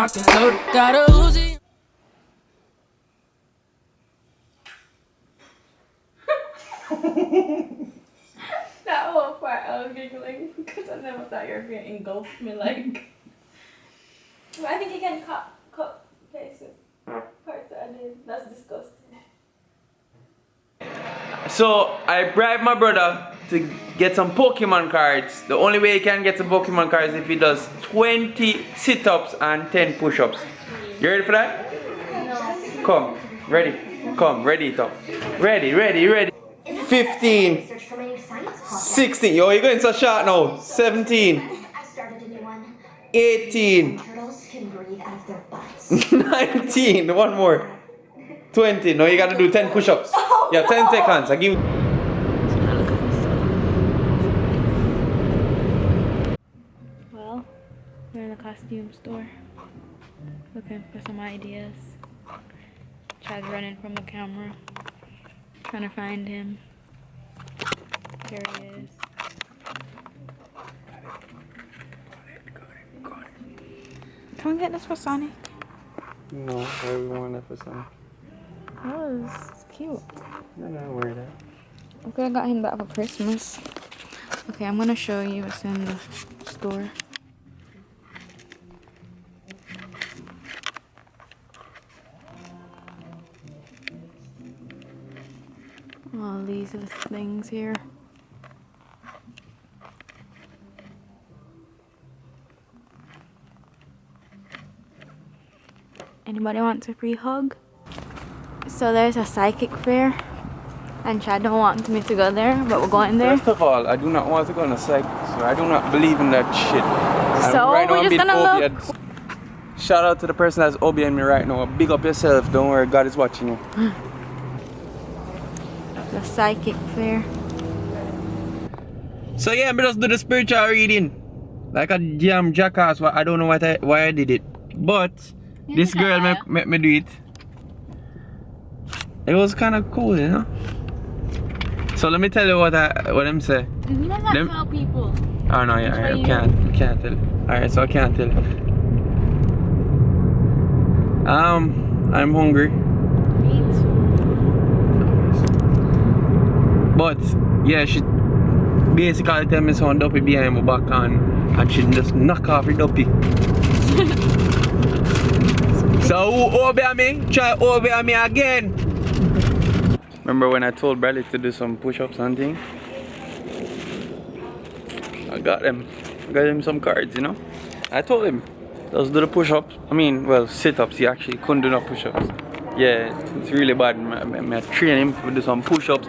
locked and loaded. Got a Uzi. That whole part I was giggling because I never thought you were going to engulf me like. But I think you can cut paste it. Parts that I did. That's disgusting. So I bribed my brother to get some Pokemon cards. The only way he can get some Pokemon cards is if he does 20 sit-ups and 10 push-ups. You ready for that? No. Come, ready. Come, ready, Tom. Ready. 15. 16. Yo, you're going so short now. 17. 18. 19. One more. 20. No, you gotta do 10 push-ups. Yeah, 10 seconds. I give you. Well, we're in the costume store. Looking for some ideas. Chad's running from the camera. Trying to find him. There he is. Can we get this for Sonic? No, why we want that for something? It's cute. No, wear that. Okay, I got him that for Christmas. Okay, I'm gonna show you what's in the store. All these are the things here. Anybody wants a free hug? So there's a psychic fair, and Chad don't want me to go there, but we're going there. First of all, I do not want to go on a psychic, so I do not believe in that shit. So right we're just gonna look. Shout out to the person that's OBing me right now. Big up yourself. Don't worry, God is watching you. The psychic fair. So yeah, me just do the spiritual reading, like a jam jackass. I don't know why I did it, but this girl made me do it. It was kind of cool, you know. So let me tell you what them say. You don't have to tell people. Oh no, yeah, I can't tell. Alright, so I can't tell. I'm hungry. Me too. But yeah, she basically tell me some duppy behind my back and she just knock off her duppy. So who obey me? Try obey me again. Remember when I told Bradley to do some push-ups and things? I got him some cards, you know. I told him, let's do the push-ups. I mean, well, sit-ups. He actually couldn't do no push-ups. Yeah, it's really bad. I train him to do some push-ups.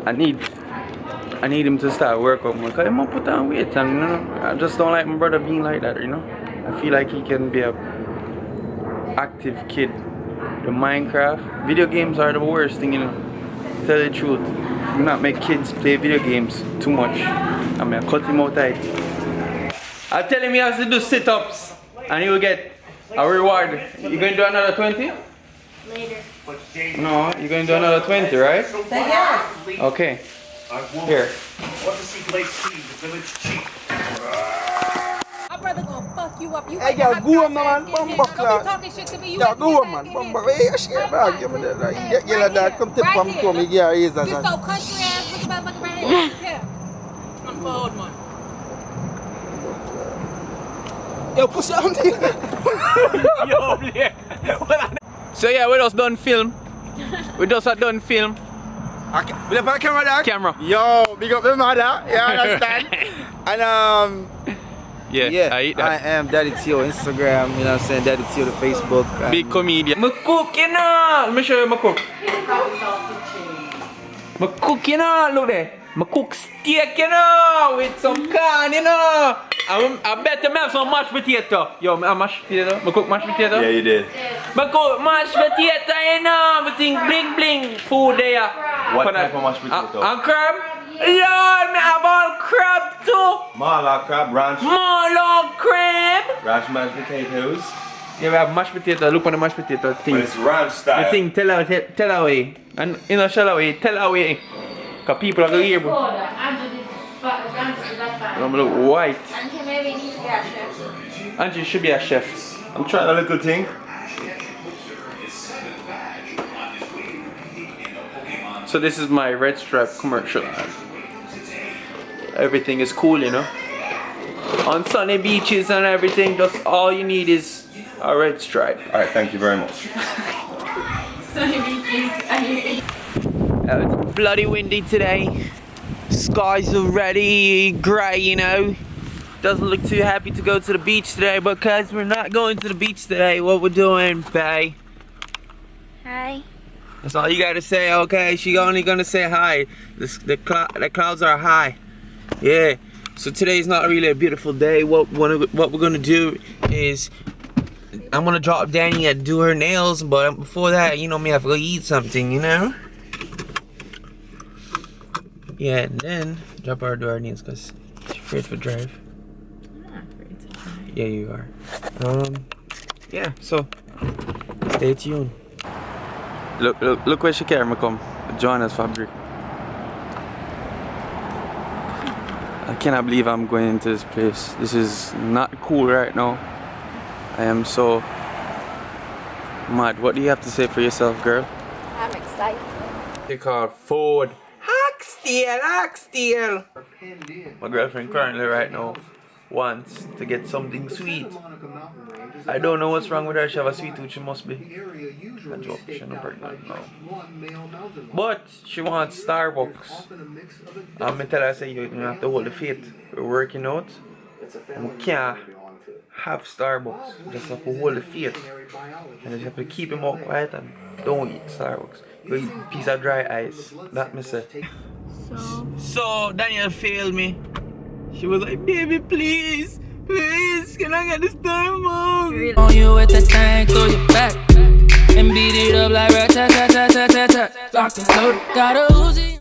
I need him to start working more. Cause he might put on weight, and you know, I just don't like my brother being like that. You know, I feel like he can be a active kid. The Minecraft video games are the worst thing, you know. Tell the truth. Do not make kids play video games too much. I mean, cut him out tight. I tell him he has to do sit-ups, and he will get a reward. You going to do another 20? Later. No, you're going to do another 20, right? Yeah. Okay. Here. Want to see place C, the village chief. My brother gonna fuck you up. You Hey, yo, go on, man. Bump Don't back, be talking shit to me. You Yo, ain't go on, man. Bump back. Hey, shit, man. Give me that. Get yellow dog. Come tip from to me. Yeah, he is. You so country ass looking motherfucker right here. Come forward, man. Yo, push out there. Yo, yeah. So yeah, we just done film. We just done film. We have a camera dog? Camera. Yo, big up the mother. You understand? And Yeah, I eat that. I am Daddy Tio Instagram, you know what I'm saying? Daddy Tio the Facebook. Big comedian. Me cook, you know. Let me show you my cook. Me cook, you know. Look there. Me cook steak, you know, with some corn, you know. I bet you have some mashed potato. Yo, I mashed potato. Me cook mashed potato. Yeah, you did. Me cook mashed potato, you know. Me think bling bling food there. What type of mashed potato? And crab. Lord, me have all crab too. Marla crab, ranch. Marla crab. Ranch mashed potatoes. Yeah, we have mashed potato. Look on the mashed potato thing. But it's ranch style. The thing, tell away. And in a shell away, tell away. Because people are going to hear me. I'm look white. Auntie, maybe you need to be a chef. Angie should be a chef. I'm trying a little thing. So this is my red stripe commercial ad. Everything is cool, you know. On sunny beaches and everything, just all you need is a red stripe. Alright, thank you very much. It's bloody windy today. Skies already grey, you know. Doesn't look too happy to go to the beach today, but cause we're not going to the beach today, what we're doing, bae? Hi. That's all you gotta say, okay? She only gonna say hi. The clouds are high. Yeah. So today's not really a beautiful day. What we're gonna do is I'm gonna drop Danny and do her nails, but before that, you know me, I have to go eat something, you know? Yeah, and then drop her do her nails because she's afraid to drive. I'm not afraid to drive. Yeah, you are. Yeah, so stay tuned. Look where she camera come. Joanna's fabric. I cannot believe I'm going into this place. This is not cool right now. I am so mad. What do you have to say for yourself, girl? I'm excited. They call Ford. Oxtail. My girlfriend currently right now wants to get something sweet. I don't know what's wrong with her. She have a sweet tooth. She must be a joke. She's not pregnant now. But she wants Starbucks. I'm gonna tell her, I say, you have to hold the faith. We're working out. And we can't have Starbucks. We just have to hold the faith. And you have to keep him out quiet and don't eat Starbucks. Go eat a piece of dry ice. That me say. So Daniel failed me. She was like, baby, please, can I get this Starbucks? On you with the tank through your back and beat it up like rat tat tat tat tat tat tat. Locked and loaded, got a Uzi.